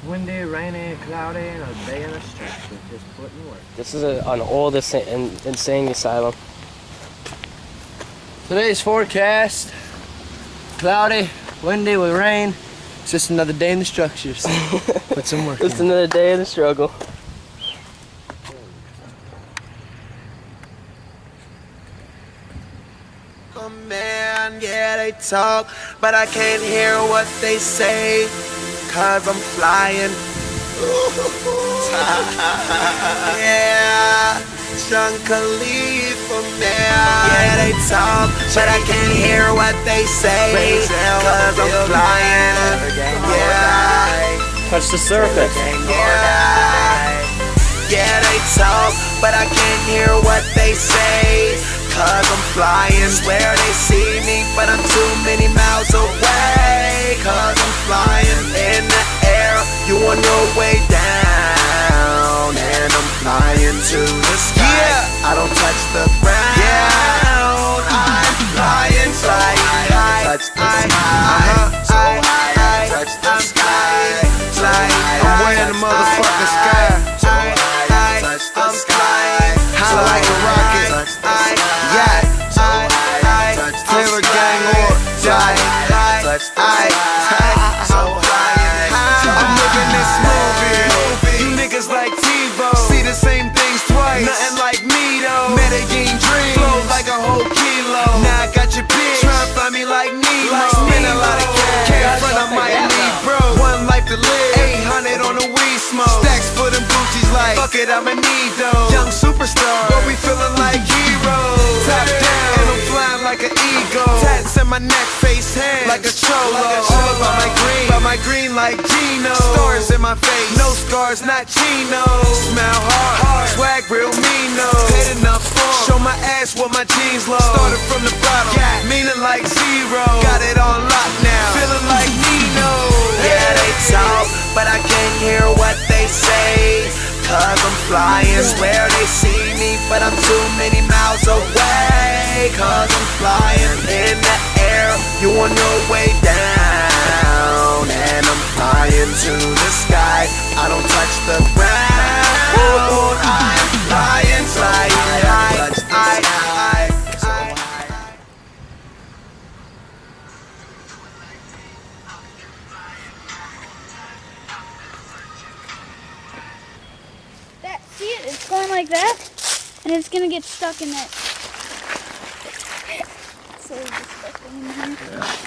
Windy, rainy, cloudy, and a day in a stretch. Just putting work. This is an old insane asylum. Today's forecast: cloudy, windy with rain. It's just another day in the structures. Put some work Just in. another day of the struggle. Oh man, yeah, they talk, but I can't hear what they say, cause I'm flying. Yeah, John Khalifa, man. Yeah, they talk, but I can't hear what they say, cause I'm flying. Yeah, Touch the surface. yeah, they talk, but I can't hear what they say, cause I'm flying. Swear they see me, but I'm too many miles away, cause I'm flying in the air. You on your way down, and I'm flying to the sky. Yeah. I don't touch the ground. Yeah. I'm flying so high. Touch the sky. So high. Touch the sky. I'm wearing the motherfucking sky. I'm flying high like a rocket. Yeah, Taylor gang or die. I'm living this movie. You niggas like TiVo see the same things twice. Nothing like me though. Medellin dream flow like a whole kilo. Now I got your bitch tryna find me like Nemo. Spend a lot of cash in front of my elite bro. One life to live. 800 on the weed smoke. Stacks for them Gucci's like fuck it, I'ma need those. Young superstar, but we feeling like heroes. Top down, and I'm flying like an eagle. Tats in my neck, face, hands like a cholo. All by my green like Gino. Stars in my face, no scars, not chinos. Smile hard, swag real meano. Head enough form, show my ass what my jeans low. Started from the bottom, meaning like zero. Got it on lock now, feeling like Nino. Yeah, they talk, but I can't hear what they say, cause I'm flying. Swear they see me, but I'm too many miles away, cause I'm flying in the air. You on your way down, and I'm flying to the sky. I don't touch the ground. I'm flying high. Touch the sky. See it? It's going like that, and it's gonna get stuck in that. So disgusting in here.